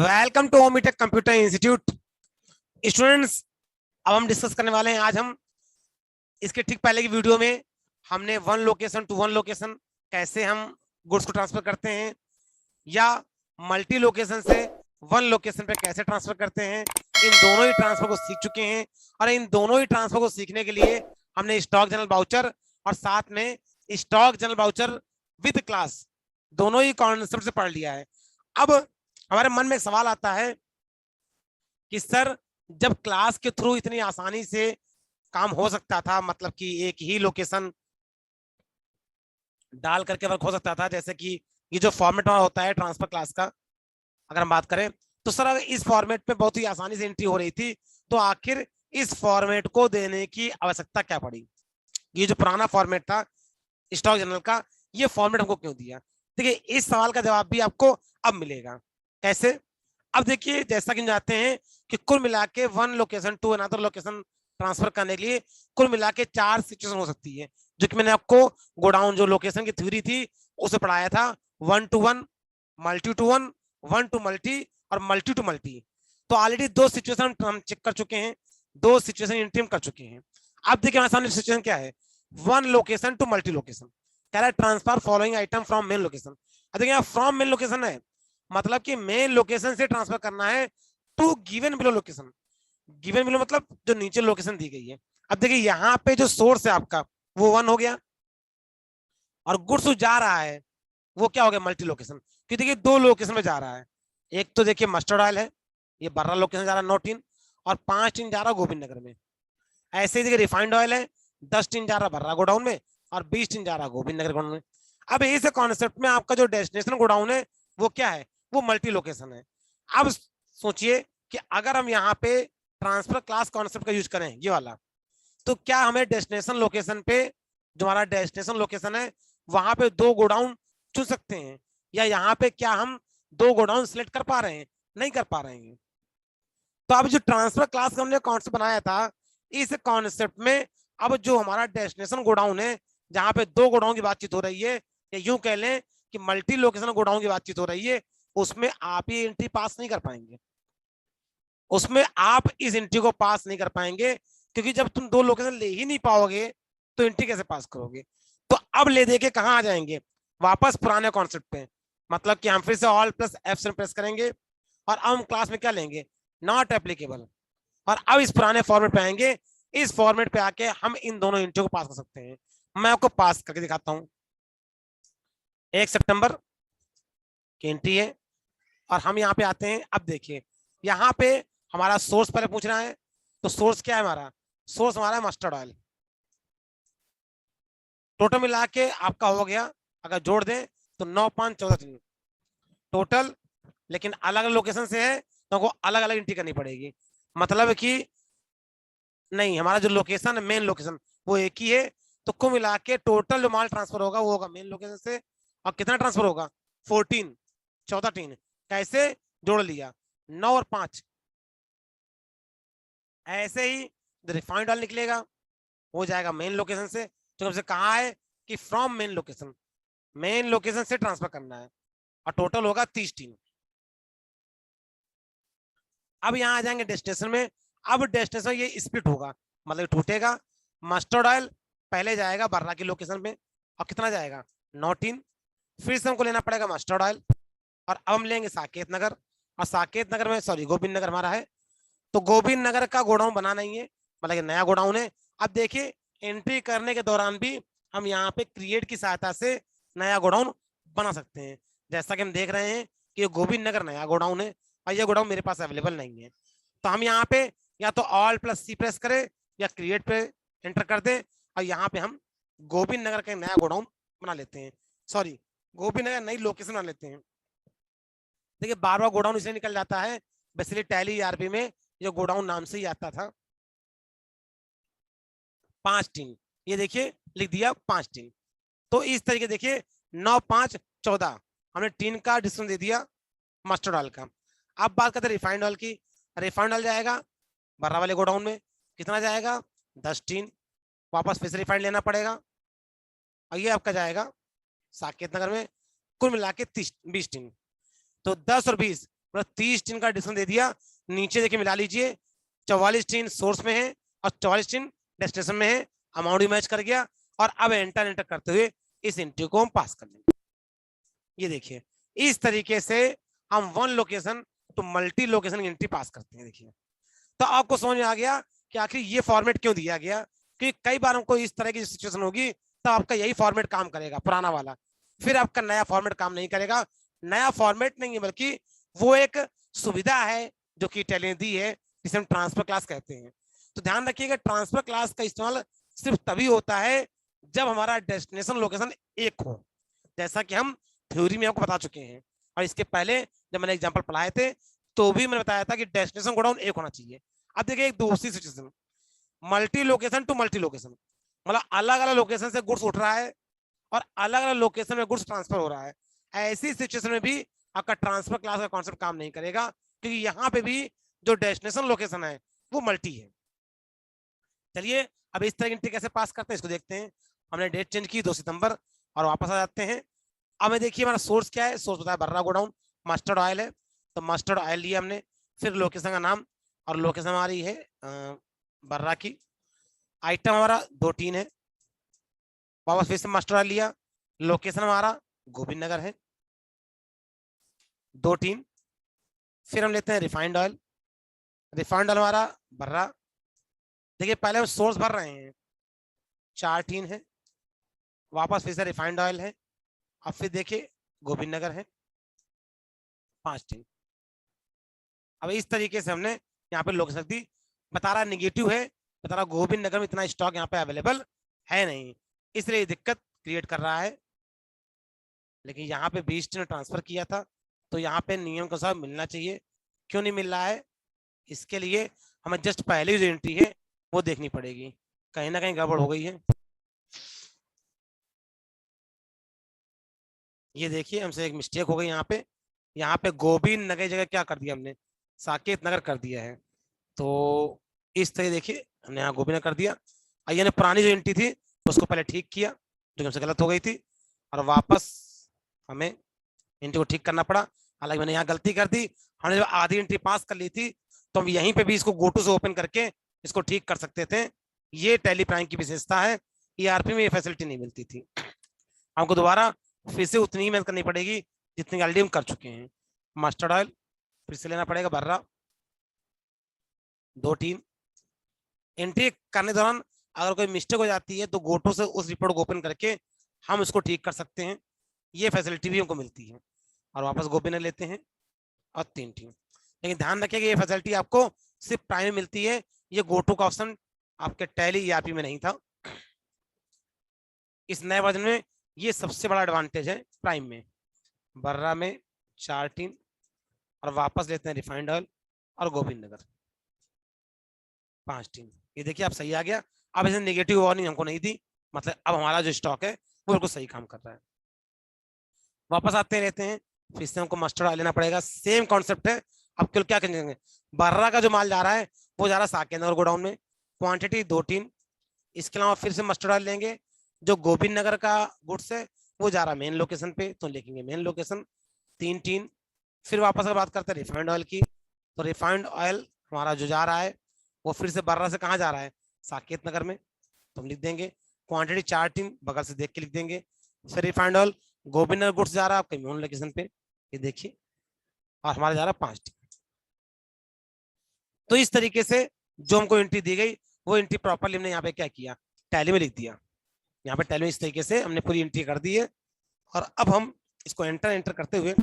Welcome to Omitech computer institute. Students, अब हम discuss करने वाले हैं। आज हम इसके ठीक पहले की वीडियो में हमने one location to one location कैसे हम गुड्स को ट्रांसफर करते हैं या मल्टी लोकेशन से वन लोकेशन पे कैसे ट्रांसफर करते हैं, इन दोनों ही ट्रांसफर को सीख चुके हैं। और इन दोनों ही ट्रांसफर को सीखने के लिए हमने स्टॉक जनरल वाउचर और साथ में stock general voucher with class दोनों ही कॉन्सेप्ट से पढ़ लिया है। अब हमारे मन में एक सवाल आता है कि सर, जब क्लास के थ्रू इतनी आसानी से काम हो सकता था, मतलब कि एक ही लोकेशन डाल करके वर्क हो सकता था, जैसे कि ये जो फॉर्मेट होता है ट्रांसफर क्लास का, अगर हम बात करें तो सर अगर इस फॉर्मेट में बहुत ही आसानी से एंट्री हो रही थी, तो आखिर इस फॉर्मेट को देने की आवश्यकता क्या पड़ी? ये जो पुराना फॉर्मेट था स्टॉक जनरल का, ये फॉर्मेट हमको क्यों दिया? देखिए, इस सवाल का जवाब भी आपको अब मिलेगा। कैसे? अब देखिए, जैसा कि हम जानते हैं कि कुल मिला के one location to another location transfer करने के लिए कुल मिला के 4 सिचुएशन हो सकती है, जो कि मैंने आपको गोडाउन जो लोकेशन की थ्योरी थी उसे पढ़ाया था। 1 to 1, multi to 1, 1 to multi और मल्टी टू मल्टी। तो ऑलरेडी 2 सिचुएशन हम चेक कर चुके हैं, 2 सिचुएशन इंट्रीम कर चुके हैं। अब देखिए हमारे सामने सिचुएशन क्या है, one location to multi location. कह रहा है transfer following item from main location. अब देखिए यहाँ फ्रॉम मेन लोकेशन है, मतलब कि मेन लोकेशन से ट्रांसफर करना है to given below location. Given below मतलब जो नीचे लोकेशन दी गई है। अब देखिए यहाँ पे जो सोर्स है आपका वो 1 हो गया, और गुड्स जा रहा है वो क्या हो गया, मल्टी लोकेशन। कि देखिए 2 लोकेशन में जा रहा है। एक तो देखिए मस्टर्ड ऑयल है, ये बर्रा लोकेशन जा रहा है 9 टीन, और 5 टीन जा रहा है गोविंद नगर में। ऐसे ही देखिए रिफाइंड ऑयल है, 10 टीन जा रहा है बर्रा गोडाउन में और 20 टीन जा रहा है गोविंद नगर गोडाउन में। अब इस कॉन्सेप्ट में आपका जो डेस्टिनेशन गोडाउन है वो क्या है, वो मल्टी लोकेशन है। अब सोचिए कि अगर हम यहाँ पे ट्रांसफर क्लास कॉन्सेप्ट का यूज करें ये वाला, तो क्या हमें डेस्टिनेशन लोकेशन पे, जो हमारा डेस्टिनेशन लोकेशन है वहां पे 2 गोडाउन चुन सकते हैं, या यहाँ पे क्या हम 2 गोडाउन सिलेक्ट कर पा रहे हैं? नहीं कर पा रहे हैं। तो अब जो ट्रांसफर क्लास हमने कॉन्सेप्ट बनाया था, इस कॉन्सेप्ट में अब जो हमारा डेस्टिनेशन गोडाउन है जहां पे 2 गोडाउन की बातचीत हो रही है, या यूं कह लें कि मल्टी लोकेशन गोडाउन की बातचीत हो रही है, उसमें आप ये एंट्री पास नहीं कर पाएंगे। उसमें आप इस एंट्री को पास नहीं कर पाएंगे, क्योंकि जब तुम 2 लोकेशन ले ही नहीं पाओगे तो एंट्री कैसे पास करोगे? तो अब ले दे के कहां आ जाएंगे, वापस पुराने कॉन्सेप्ट पे। मतलब कि हम फिर से ऑल प्लस F7 प्रेस करेंगे और अब हम क्लास में क्या लेंगे, नॉट एप्लीकेबल। और अब इस पुराने फॉर्मेट पे आएंगे, इस फॉर्मेट पे आके हम इन दोनों एंट्री को पास कर सकते हैं। मैं आपको पास करके दिखाता हूं। 1 सितंबर की एंट्री है और हम यहाँ पे आते हैं। अब देखिए यहाँ पे हमारा सोर्स पहले पूछ रहा है, तो सोर्स क्या है हमारा? सोर्स हमारा है मस्टर्ड ऑयल। टोटल मिला के आपका हो गया, अगर जोड़ दें तो 9, 5, 14 टोटल, लेकिन अलग अलग लोकेशन से है तो हमको अलग अलग एंट्री करनी पड़ेगी। मतलब कि नहीं, हमारा जो लोकेशन है मेन लोकेशन वो एक ही है, तो कुल मिला के टोटल जो माल ट्रांसफर होगा वो होगा मेन लोकेशन से। और कितना ट्रांसफर होगा? 14, 14 टीन। कैसे जोड़ लिया? 9 और 5। ऐसे ही रिफाइंड ऑयल निकलेगा, हो जाएगा मेन लोकेशन से, जो हमसे कहा है कि फ्रॉम मेन लोकेशन से ट्रांसफर करना है, और टोटल होगा 30 टीन। अब यहाँ आ जाएंगे डेस्टिनेशन में। अब डेस्टिनेशन ये स्प्लिट होगा, मतलब टूटेगा। मस्टर्ड ऑयल पहले जाएगा बर्रा की लोकेशन में, और कितना जाएगा? 9 टीन। फिर से हमको लेना पड़ेगा मस्टर्ड ऑयल, और अब हम लेंगे साकेत नगर, और साकेत नगर में सॉरी गोविंद नगर हमारा है, तो गोविंद नगर का गोडाउन बना नहीं है, मतलब नया गोडाउन है। अब देखिए एंट्री करने के दौरान भी हम यहाँ पे क्रिएट की सहायता से नया गोडाउन बना सकते हैं। जैसा कि हम देख रहे हैं कि गोविंद नगर नया गोडाउन है, और ये गोडाउन मेरे पास अवेलेबल नहीं है, तो हम यहाँ पे या तो ऑल प्लस सी प्रेस करें या क्रिएट पे एंटर कर दें, और यहाँ पे हम गोविंद नगर का नया गोडाउन बना लेते हैं। सॉरी, गोविंद नगर नई लोकेशन बना लेते हैं। देखिए बार बार गोडाउन इसलिए निकल जाता है, बेसिकली टैली ईआरपी में जो गोडाउन नाम से ही आता था। 5 टीन, ये देखिए लिख दिया 5 टीन। तो इस तरीके देखिए 9, 5, 14 हमने टीन का डिस्काउंट दे दिया मस्टर्ड ऑयल का। अब बात करते हैं रिफाइंड ऑयल की। रिफाइंड ऑयल जाएगा बर्रा वाले गोडाउन में, कितना जाएगा? 10 टीन। वापस फिर से रिफाइंड लेना पड़ेगा, और ये आपका जाएगा साकेत नगर में, कुल मिला के 20 टीन। तो 10 और 20 मतलब 30 टिन का डिस्काउंट दे दिया। नीचे देखिए मिला लीजिए, 44 टिन सोर्स में है और 44 टिन डेस्टिनेशन में है, अमाउंट भी मैच कर गया। और अब एंटर करते हुए इस एंट्री को हम पास कर लेंगे। ये देखिए इस तरीके से हम one location to multi location entry pass करते हैं। देखिए तो आपको समझ में आ गया कि आखिर ये फॉर्मेट क्यों दिया गया, कि कई बार हमको इस तरह की सिचुएशन होगी तो आपका यही फॉर्मेट काम करेगा पुराना वाला, फिर आपका नया फॉर्मेट काम नहीं करेगा। नया फॉर्मेट नहीं है बल्कि वो एक सुविधा है जो कि टैली ने दी है, जिसे हम ट्रांसफर क्लास कहते हैं। तो ध्यान रखिएगा ट्रांसफर क्लास का इस्तेमाल सिर्फ तभी होता है जब हमारा डेस्टिनेशन लोकेशन एक हो, जैसा कि हम थ्योरी में आपको बता चुके हैं। और इसके पहले जब मैंने एग्जांपल पढ़ाए थे तो भी मैंने बताया था कि डेस्टिनेशन गोडाउन एक होना चाहिए। अब देखिए एक दूसरी situation, multi location to multi location, मतलब अलग अलग लोकेशन से गुड्स उठ रहा है और अलग अलग लोकेशन में गुड्स ट्रांसफर हो रहा है। ऐसी सिचुएशन में भी आपका ट्रांसफर क्लास का कॉन्सेप्ट काम नहीं करेगा, क्योंकि यहाँ पे भी जो डेस्टिनेशन लोकेशन है वो मल्टी है। चलिए अब इस तरह की एंट्री कैसे पास करते हैं इसको देखते हैं। हमने डेट चेंज की 2 सितंबर और वापस आ जाते हैं। अब देखिए हमारा सोर्स क्या है, सोर्स बताया बर्रा गोडाउन, मस्टर्ड ऑयल है तो मस्टर्ड ऑयल लिया हमने, फिर लोकेशन का नाम और लोकेशन हमारी है बर्रा की। आइटम हमारा 2 टीन है, वापस फिर से मस्टर्ड ऑयल लिया, लोकेशन हमारा गोविंद नगर है 2 टीन। फिर हम लेते हैं रिफाइंड ऑयल, रिफाइंड ऑयल हमारा बर्रा। देखिए पहले हम सोर्स भर रहे हैं 4 टीन है, वापस फिर से रिफाइंड ऑयल है, अब फिर देखिए गोविंद नगर है 5 टीन। अब इस तरीके से हमने यहाँ पे लोकेशन दी, बता रहा नेगेटिव है, बता रहा गोविंद नगर में इतना स्टॉक यहाँ पे अवेलेबल है नहीं, इसलिए दिक्कत क्रिएट कर रहा है। लेकिन यहाँ पे 20 टीन ट्रांसफर किया था तो यहाँ पे नियम के साथ मिलना चाहिए, क्यों नहीं मिल रहा है, इसके लिए हमें जस्ट पहले जो एंट्री है वो देखनी पड़ेगी, कहीं ना कहीं गड़बड़ हो गई है। ये देखिए हमसे एक मिस्टेक हो गई यहाँ पे गोविंद नगर जगह क्या कर दिया हमने, साकेत नगर कर दिया है। तो इस तरह देखिए हमने यहाँ गोविंद नगर कर दिया, आइए ने पुरानी जो एंट्री थी उसको पहले ठीक किया जो हमसे गलत हो गई थी, और वापस हमें एंट्री को ठीक करना पड़ा। हालांकि मैंने यहाँ गलती कर दी, हमने जब आधी एंट्री पास कर ली थी तो हम यहीं पे भी इसको गोटू से ओपन करके इसको ठीक कर सकते थे। ये टैली प्राइम की विशेषता है, ईआरपी में ये फैसिलिटी नहीं मिलती थी। हमको दोबारा फिर से उतनी ही मेहनत करनी पड़ेगी जितनी ऑलरेडी हम कर चुके हैं। मस्टर्ड ऑयल फिर से लेना पड़ेगा बर्रा 2 टीन। एंट्री करने दौरान अगर कोई मिस्टेक हो जाती है तो गोटू से उस रिपोर्ट को ओपन करके हम उसको ठीक कर सकते हैं, ये फैसिलिटी भी हमको मिलती है। और वापस गोपी ने लेते हैं और 3 टीम। लेकिन ध्यान रखिए कि ये फैसिलिटी आपको सिर्फ प्राइम में मिलती है, ये गोटू का ऑप्शन आपके टैली ईआरपी में नहीं था। इस नए वर्जन में ये सबसे बड़ा एडवांटेज है प्राइम में। बर्रा में 4 टीम और वापस लेते हैं रिफाइंड ऑयल और गोविंद नगर 5 टीम। ये देखिए आप सही आ गया। अब इसे नेगेटिव वार्निंग हमको नहीं दी, मतलब अब हमारा जो स्टॉक है वो बिल्कुल सही काम कर रहा है। वापस आते रहते हैं, फिर से हमको मस्टर्ड ऑयल लेना पड़ेगा, सेम कॉन्सेप्ट है। अब कल क्या करेंगे, बर्रा का जो माल जा रहा है वो जा रहा है साकेत नगर गोडाउन में, क्वांटिटी 2 टीन। इसके अलावा फिर से मस्टर्ड ऑयल लेंगे, जो गोविंद नगर का गुड्स है वो जा रहा है मेन लोकेशन पे तो लिखेंगे मेन लोकेशन 3 टीन। फिर वापस अगर बात करते हैं रिफाइंड ऑयल की, तो रिफाइंड ऑयल हमारा जो जा रहा है वो फिर से बर्रा से कहाँ जा रहा है, साकेत नगर में, तो हम लिख देंगे क्वांटिटी 4 टीन, बगल से देख के लिख देंगे। फिर refined oil Govind Nagar goods जा रहा है आपके मेन लोकेशन पे, ये देखिए, और हमारा जा रहा है 5 टीन। तो इस तरीके से जो हमको एंट्री दी गई वो एंट्री प्रॉपरली हमने यहाँ पे क्या किया, टैली में लिख दिया। यहाँ पे टैली में इस तरीके से हमने पूरी एंट्री कर दी है। और अब हम इसको एंटर करते हुए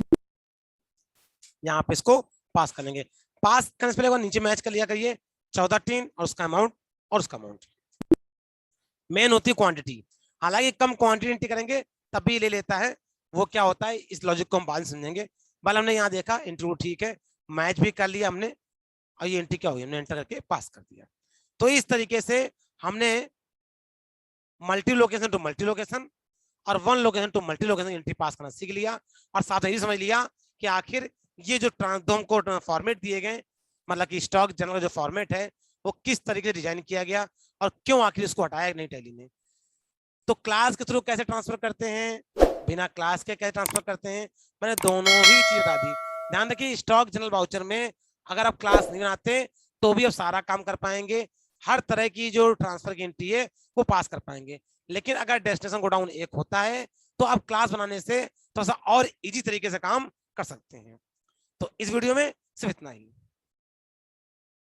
यहाँ पे इसको पास करेंगे। पास करने से पहले नीचे मैच कर लिया करिए 14 टीन और उसका अमाउंट और उसका अमाउंट। मेन होती है क्वांटिटी, हालांकि कम क्वांटिटी एंट्री करेंगे तब भी ले लेता है, वो क्या होता है इस लॉजिक को हम बाद में समझेंगे। बल हमने यहाँ देखा एंट्री ठीक है, मैच भी कर लिया हमने, और ये एंट्री क्या हुई, हमने एंटर करके पास कर दिया। तो इस तरीके से हमने multi location to multi location और one location to multi location entry pass करना सीख लिया, और साथ ही समझ लिया कि आखिर ये जो ट्रांसडोम को फॉर्मेट दिए गए, मतलब कि स्टॉक जनरल जो फॉर्मेट है वो किस तरीके से डिजाइन किया गया और क्यों आखिर इसको हटाया नहीं टैली ने। तो क्लास के थ्रू कैसे ट्रांसफर करते हैं, बिना क्लास के कैसे ट्रांसफर करते हैं, मैंने दोनों ही चीज बता दी। ध्यान रखिए स्टॉक जनरल वाउचर में अगर आप क्लास नहीं बनाते तो भी आप सारा काम कर पाएंगे, हर तरह की जो ट्रांसफर की एंट्री है वो पास कर पाएंगे। लेकिन अगर डेस्टिनेशन गोडाउन एक होता है तो आप क्लास बनाने से थोड़ा सा और इजी तरीके से काम कर सकते हैं। तो इस वीडियो में सिर्फ इतना ही।